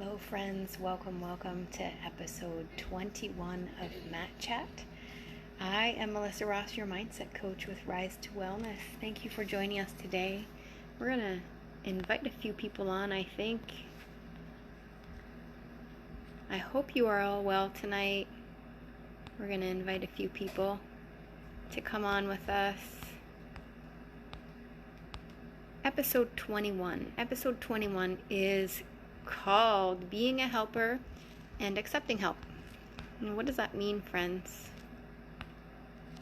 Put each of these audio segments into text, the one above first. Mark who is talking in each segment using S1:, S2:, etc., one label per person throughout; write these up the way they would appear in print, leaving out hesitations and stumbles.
S1: Hello friends, welcome to episode 21 of Mat Chat. I am Melissa Ross, your mindset coach with Rise to Wellness. Thank you for joining us today. We're going to invite a few people on, I think. I hope you are all well tonight. We're going to invite a few people to come on with us. Episode 21. Episode 21 is called Being a Helper and Accepting Help. And what does that mean, friends?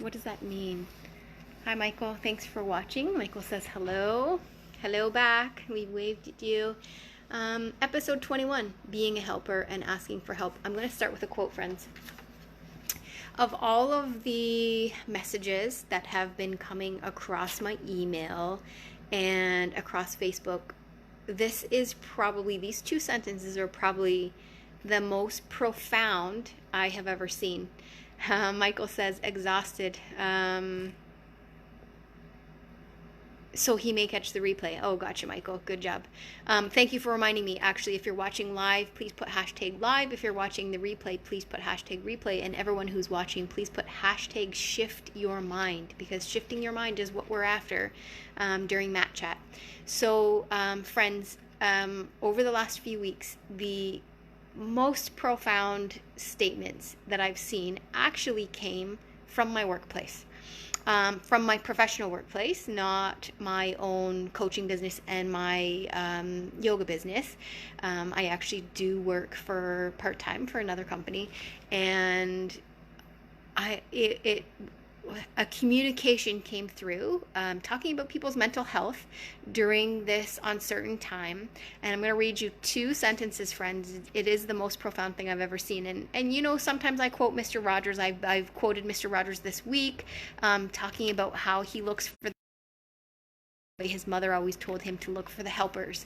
S1: What does that mean? Hi, Michael. Thanks for watching. Michael says hello. Hello back. We waved at you. Episode 21, Being a Helper and Asking for Help. I'm going to start with a quote, friends. Of all of the messages that have been coming across my email and across Facebook, these two sentences are probably the most profound I have ever seen. Michael says, exhausted. So he may catch the replay. Oh, gotcha, Michael. Good job. Thank you for reminding me. Actually, if you're watching live, please put hashtag live. If you're watching the replay, please put hashtag replay. And everyone who's watching, please put hashtag shift your mind, because shifting your mind is what we're after during Mat Chat. So, friends, over the last few weeks, the most profound statements that I've seen actually came from my workplace. From my professional workplace, not my own coaching business and my yoga business. I actually do work for part-time for another company, and a communication came through talking about people's mental health during this uncertain time. And I'm going to read you two sentences, friends. It is the most profound thing I've ever seen. And you know, sometimes I quote Mr. Rogers. I've quoted Mr. Rogers this week, talking about how he looks for his mother always told him to look for the helpers,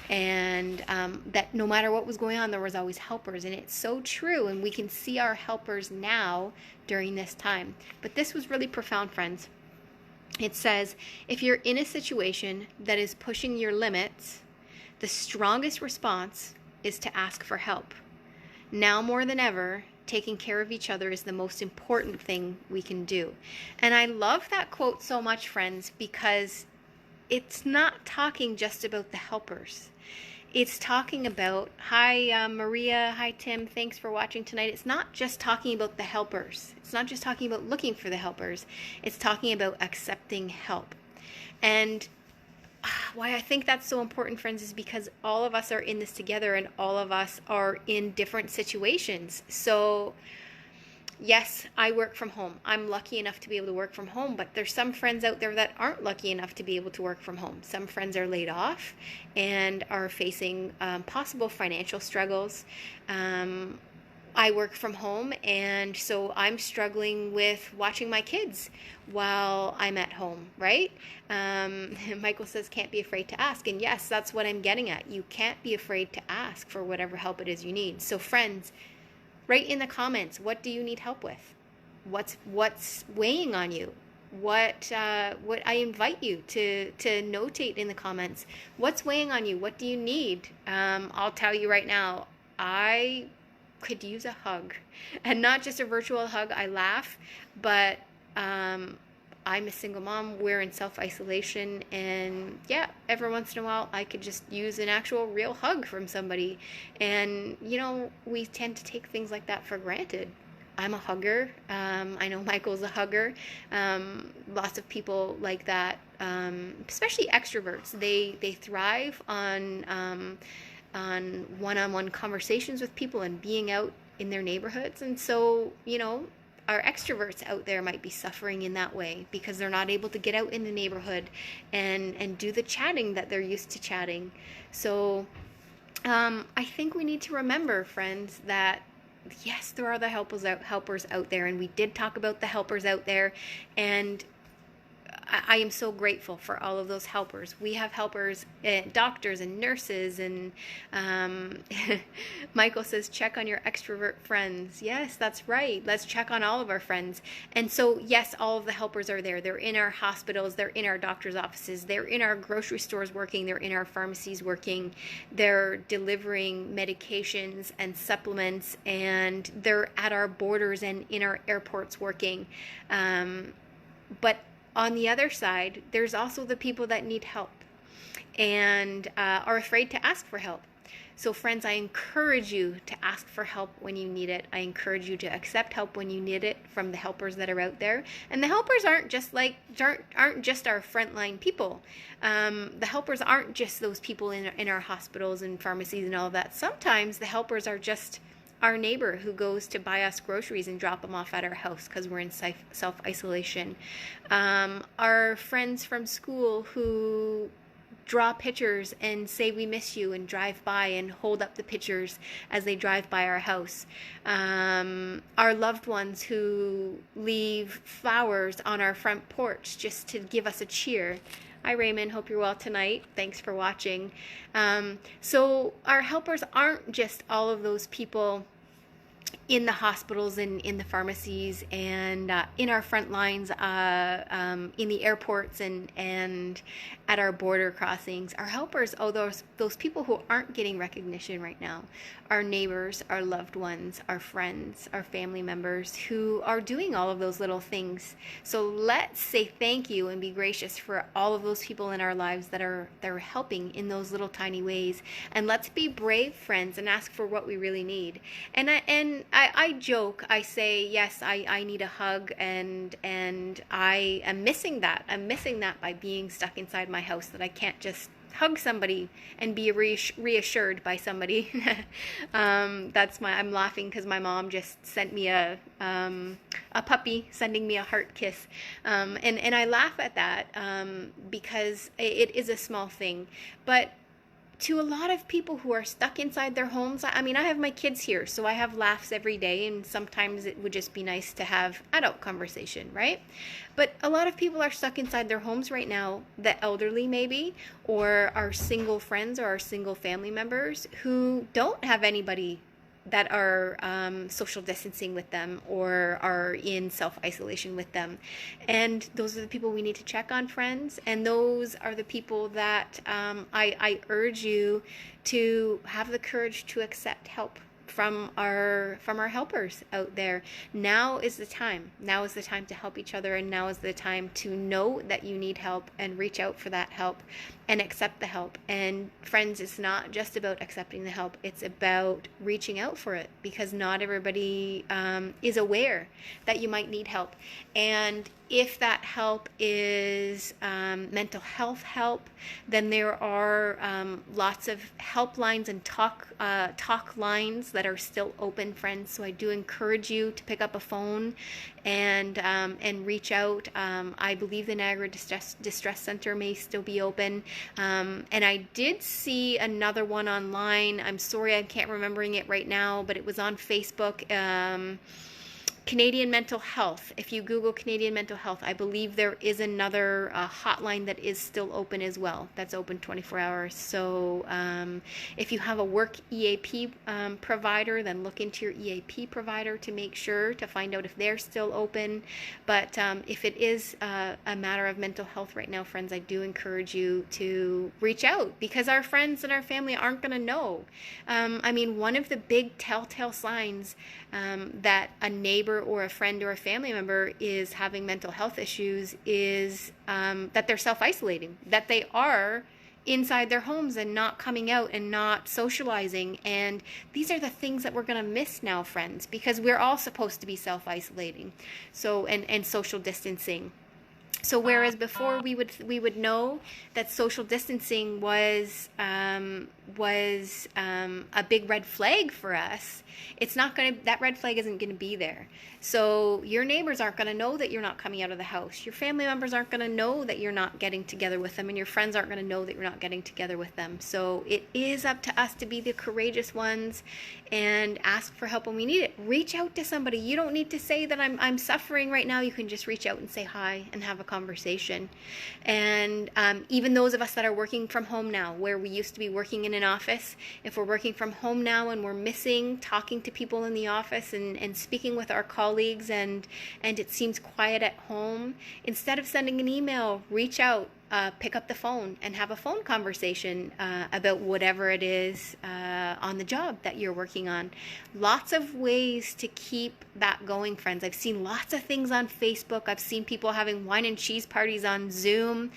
S1: and that no matter what was going on, there was always helpers. And it's so true, and we can see our helpers now during this time. But this was really profound, friends. It says, if you're in a situation that is pushing your limits, the strongest response is to ask for help. Now more than ever, taking care of each other is the most important thing we can do. And I love that quote so much, friends, because it's not talking just about the helpers. It's talking about, hi Maria, hi Tim, thanks for watching tonight. It's not just talking about the helpers. It's not just talking about looking for the helpers. It's talking about accepting help. And why I think that's so important, friends, is because all of us are in this together, and all of us are in different situations. So yes, I work from home. I'm lucky enough to be able to work from home, but there's some friends out there that aren't lucky enough to be able to work from home. Some friends are laid off and are facing possible financial struggles. I work from home, and so I'm struggling with watching my kids while I'm at home, right? Michael says, can't be afraid to ask. And yes, that's what I'm getting at. You can't be afraid to ask for whatever help it is you need. So friends, write in the comments, what do you need help with? What's weighing on you? What I invite you to notate in the comments. What's weighing on you? What do you need? I'll tell you right now, I could use a hug, and not just a virtual hug. I laugh, but I'm a single mom. We're in self-isolation, and yeah, every once in a while I could just use an actual real hug from somebody. And you know, we tend to take things like that for granted. I'm a hugger. I know Michael's a hugger. Lots of people like that, especially extroverts. They thrive on one-on-one conversations with people and being out in their neighborhoods. And so, you know, our extroverts out there might be suffering in that way because they're not able to get out in the neighborhood and do the chatting that they're used to chatting. So I think we need to remember, friends, that yes, there are the helpers out there, and we did talk about the helpers out there. And I am so grateful for all of those helpers. We have helpers, doctors and nurses, and Michael says, check on your extrovert friends. Yes, that's right. Let's check on all of our friends. And so, yes, all of the helpers are there. They're in our hospitals, they're in our doctor's offices, they're in our grocery stores working, they're in our pharmacies working, they're delivering medications and supplements, and they're at our borders and in our airports working. But on the other side, there's also the people that need help and are afraid to ask for help. So friends, I encourage you to ask for help when you need it. I encourage you to accept help when you need it from the helpers that are out there. And the helpers aren't just our frontline people. The helpers aren't just those people in our hospitals and pharmacies and all of that. Sometimes the helpers are just our neighbor who goes to buy us groceries and drop them off at our house because we're in self-isolation. Our friends from school who draw pictures and say we miss you and drive by and hold up the pictures as they drive by our house. Our loved ones who leave flowers on our front porch just to give us a cheer. Hi Raymond, hope you're well tonight. Thanks for watching. So our helpers aren't just all of those people in the hospitals and in the pharmacies and in our front lines, in the airports and at our border crossings. Our helpers, those people who aren't getting recognition right now, our neighbors, our loved ones, our friends, our family members who are doing all of those little things. So let's say thank you and be gracious for all of those people in our lives that are helping in those little tiny ways. And let's be brave, friends, and ask for what we really need. And I joke, I say, yes, I need a hug, and I am missing that. I'm missing that by being stuck inside my house, that I can't just hug somebody and be reassured by somebody. I'm laughing because my mom just sent me a puppy sending me a heart kiss. And I laugh at that because it is a small thing. But to a lot of people who are stuck inside their homes, I mean, I have my kids here, so I have laughs every day, and sometimes it would just be nice to have adult conversation, right? But a lot of people are stuck inside their homes right now, the elderly maybe, or our single friends or our single family members who don't have anybody that are social distancing with them or are in self-isolation with them. And those are the people we need to check on, friends. And those are the people that I urge you to have the courage to accept help from our helpers out there. Now is the time. Now is the time to help each other, and now is the time to know that you need help and reach out for that help and accept the help. And friends, it's not just about accepting the help, it's about reaching out for it, because not everybody is aware that you might need help. And if that help is mental health help, then there are lots of helplines and talk lines that are still open, friends. So I do encourage you to pick up a phone and reach out. I believe the Niagara Distress Center may still be open. And I did see another one online. I'm sorry, I can't remembering it right now, but it was on Facebook. Canadian Mental Health. If you Google Canadian Mental Health, I believe there is another hotline that is still open as well. That's open 24 hours. So if you have a work EAP provider, then look into your EAP provider to make sure to find out if they're still open. But if it is a matter of mental health right now, friends, I do encourage you to reach out, because our friends and our family aren't going to know. I mean, one of the big telltale signs that a neighbor or a friend or a family member is having mental health issues is that they're self-isolating, that they are inside their homes and not coming out and not socializing. And these are the things that we're going to miss now, friends, because we're all supposed to be self-isolating, so and social distancing. So whereas before we would know that social distancing was a big red flag for us, that red flag isn't going to be there. So your neighbors aren't going to know that you're not coming out of the house. Your family members aren't going to know that you're not getting together with them, and your friends aren't going to know that you're not getting together with them. So it is up to us to be the courageous ones and ask for help when we need it. Reach out to somebody. You don't need to say that I'm suffering right now. You can just reach out and say hi and have have a conversation. And even those of us that are working from home now, where we used to be working in an office, if we're working from home now and we're missing talking to people in the office and speaking with our colleagues, and it seems quiet at home, instead of sending an email, reach out. Pick up the phone and have a phone conversation about whatever it is on the job that you're working on. Lots of ways to keep that going, friends. I've seen lots of things on Facebook. I've seen people having wine and cheese parties on Zoom.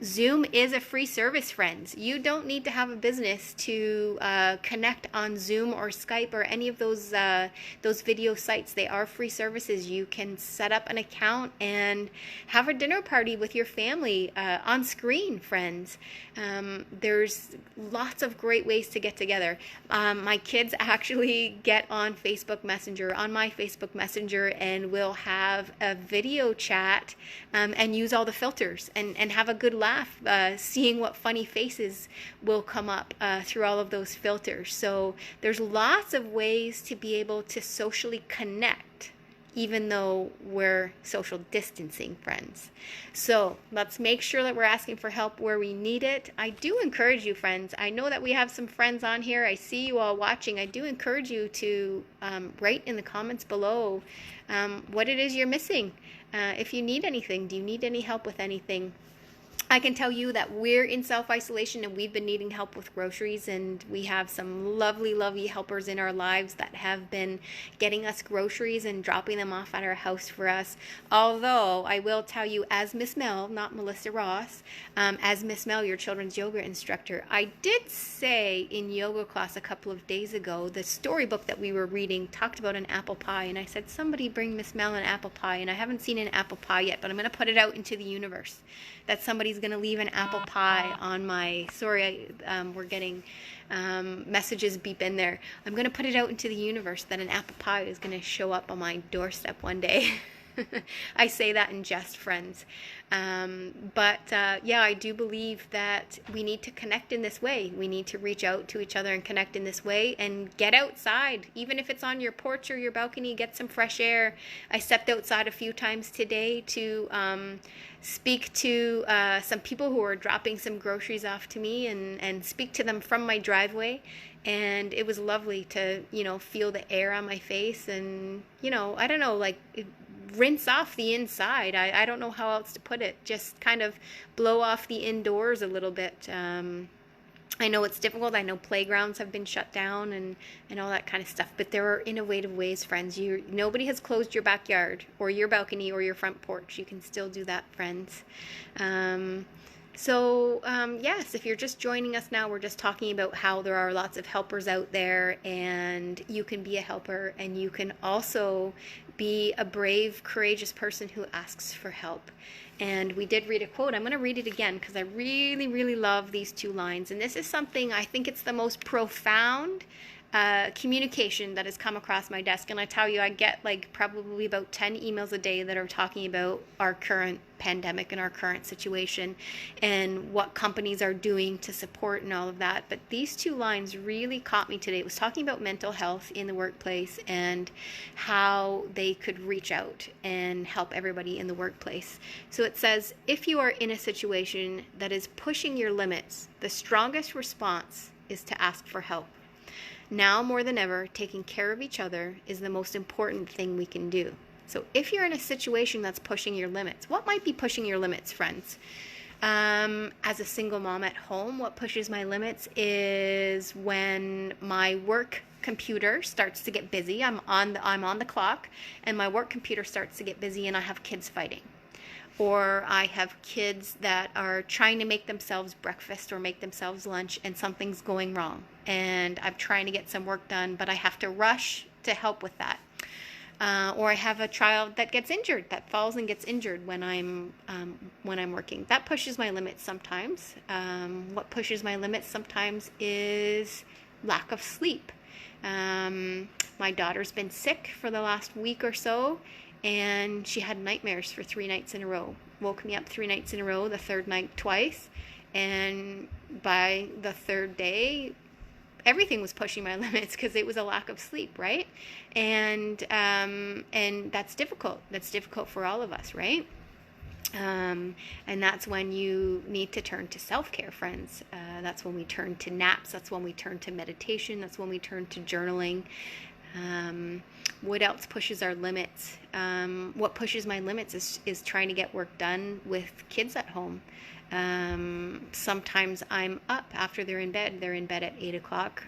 S1: Zoom is a free service, friends. You don't need to have a business to connect on Zoom or Skype or any of those video sites. They are free services. You can set up an account and have a dinner party with your family on screen, friends. There's lots of great ways to get together. My kids actually get on Facebook Messenger, on my Facebook Messenger, and we'll have a video chat and use all the filters and have a good laugh, seeing what funny faces will come up through all of those filters. So there's lots of ways to be able to socially connect, even though we're social distancing, friends. So let's make sure that we're asking for help where we need it. I do encourage you, friends. I know that we have some friends on here. I see you all watching. I do encourage you to write in the comments below what it is you're missing. If you need anything, do you need any help with anything? I can tell you that we're in self-isolation and we've been needing help with groceries, and we have some lovely, lovely helpers in our lives that have been getting us groceries and dropping them off at our house for us. Although I will tell you, as Miss Mel, not Melissa Ross, as Miss Mel, your children's yoga instructor, I did say in yoga class a couple of days ago, the storybook that we were reading talked about an apple pie, and I said, somebody bring Miss Mel an apple pie, and I haven't seen an apple pie yet, but I'm going to put it out into the universe that somebody's going to leave an apple pie on my, sorry, we're getting messages beep in there. I'm going to put it out into the universe that an apple pie is going to show up on my doorstep one day. I say that in jest, friends. Yeah, I do believe that we need to connect in this way. We need to reach out to each other and connect in this way and get outside. Even if it's on your porch or your balcony, get some fresh air. I stepped outside a few times today to speak to some people who are dropping some groceries off to me and speak to them from my driveway. And it was lovely to, feel the air on my face and, I don't know, like rinse off the inside. I don't know how else to put it. Just kind of blow off the indoors a little bit. I know it's difficult. I know playgrounds have been shut down and all that kind of stuff. But there are innovative ways, friends. Nobody has closed your backyard or your balcony or your front porch. You can still do that, friends. Yes, if you're just joining us now, we're just talking about how there are lots of helpers out there, and you can be a helper, and you can also be a brave, courageous person who asks for help. And we did read a quote. I'm going to read it again because I really, really love these two lines. And this is something, I think it's the most profound communication that has come across my desk. And I tell you, I get like probably about 10 emails a day that are talking about our current pandemic and our current situation and what companies are doing to support and all of that. But these two lines really caught me today. It was talking about mental health in the workplace and how they could reach out and help everybody in the workplace. So it says, if you are in a situation that is pushing your limits, the strongest response is to ask for help. Now more than ever, taking care of each other is the most important thing we can do. So if you're in a situation that's pushing your limits, what might be pushing your limits, friends? As a single mom at home, what pushes my limits is when my work computer starts to get busy. I'm on the clock, and my work computer starts to get busy, and I have kids fighting. Or I have kids that are trying to make themselves breakfast or make themselves lunch, and something's going wrong. And I'm trying to get some work done, but I have to rush to help with that. Or I have a child that gets injured, that falls and gets injured when I'm working. That pushes my limits sometimes. What pushes my limits sometimes is lack of sleep. My daughter's been sick for the last week or so, and she had nightmares for 3 nights in a row. Woke me up 3 nights in a row, the third night twice. And by the third day, everything was pushing my limits because it was a lack of sleep, right? And that's difficult. That's difficult for all of us, right? And that's when you need to turn to self-care, friends. That's when we turn to naps. That's when we turn to meditation. That's when we turn to journaling. What else pushes our limits? What pushes my limits is trying to get work done with kids at home. Sometimes I'm up after they're in bed. They're in bed at 8 o'clock.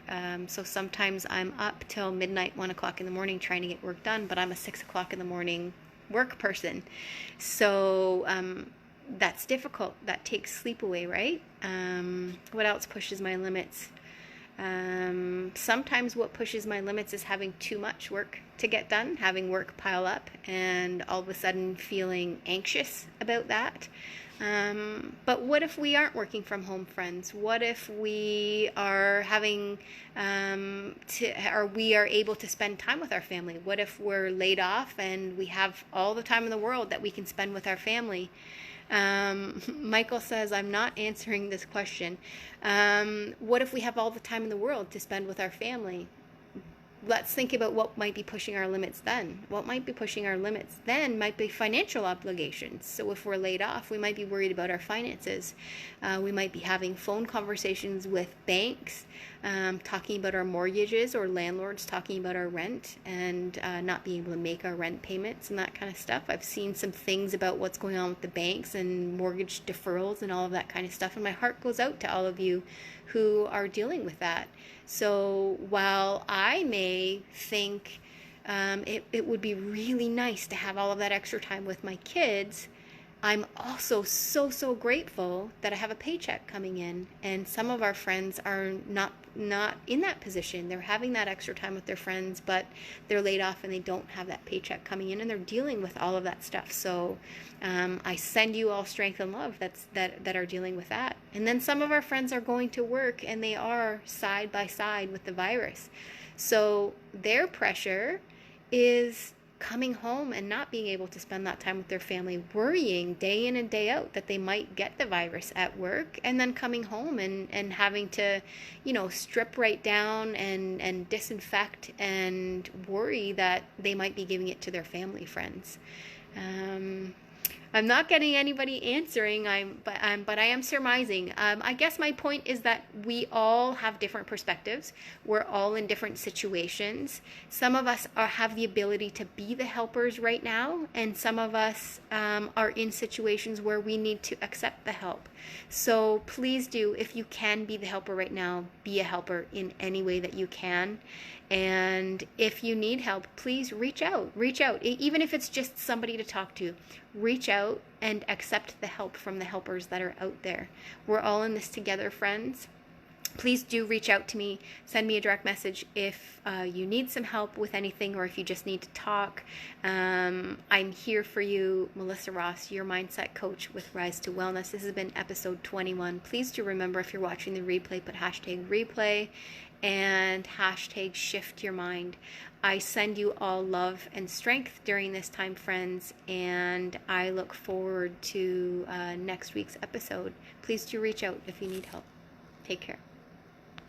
S1: So sometimes I'm up till midnight, 1 o'clock in the morning trying to get work done, but I'm a 6 o'clock in the morning work person. So that's difficult. That takes sleep away, right? What else pushes my limits? Sometimes what pushes my limits is having too much work to get done, having work pile up, and all of a sudden feeling anxious about that. But what if we aren't working from home, friends? What if we are having or we are able to spend time with our family? What if we're laid off and we have all the time in the world that we can spend with our family? Michael says, I'm not answering this question. What if we have all the time in the world to spend with our family? Let's think about what might be pushing our limits then. What might be pushing our limits then might be financial obligations. So if we're laid off, we might be worried about our finances. We might be having phone conversations with banks, talking about our mortgages, or landlords talking about our rent and not being able to make our rent payments and that kind of stuff. I've seen some things about what's going on with the banks and mortgage deferrals and all of that kind of stuff. And my heart goes out to all of you who are dealing with that. So while I may think it would be really nice to have all of that extra time with my kids, I'm also so grateful that I have a paycheck coming in. And some of our friends are not in that position. They're having that extra time with their friends, but they're laid off and they don't have that paycheck coming in, and they're dealing with all of that stuff. So I send you all strength and love that are dealing with that. And then some of our friends are going to work and they are side by side with the virus. So their pressure is coming home and not being able to spend that time with their family, worrying day in and day out that they might get the virus at work, and then coming home and having to, strip right down and disinfect and worry that they might be giving it to their family friends. I'm not getting anybody answering, but I am surmising. I guess my point is that we all have different perspectives. We're all in different situations. Some of us have the ability to be the helpers right now, and some of us are in situations where we need to accept the help. So please do, if you can be the helper right now, be a helper in any way that you can. And if you need help, please reach out. Even if it's just somebody to talk to, reach out and accept the help from the helpers that are out there. We're all in this together, friends. Please do reach out to me. Send me a direct message if you need some help with anything, or if you just need to talk. I'm here for you. Melissa Ross, your mindset coach with Rise to Wellness. This has been episode 21. Please do remember, if you're watching the replay, put hashtag replay and hashtag shift your mind. I send you all love and strength during this time, friends, and I look forward to next week's episode. Please do reach out if you need help. Take care.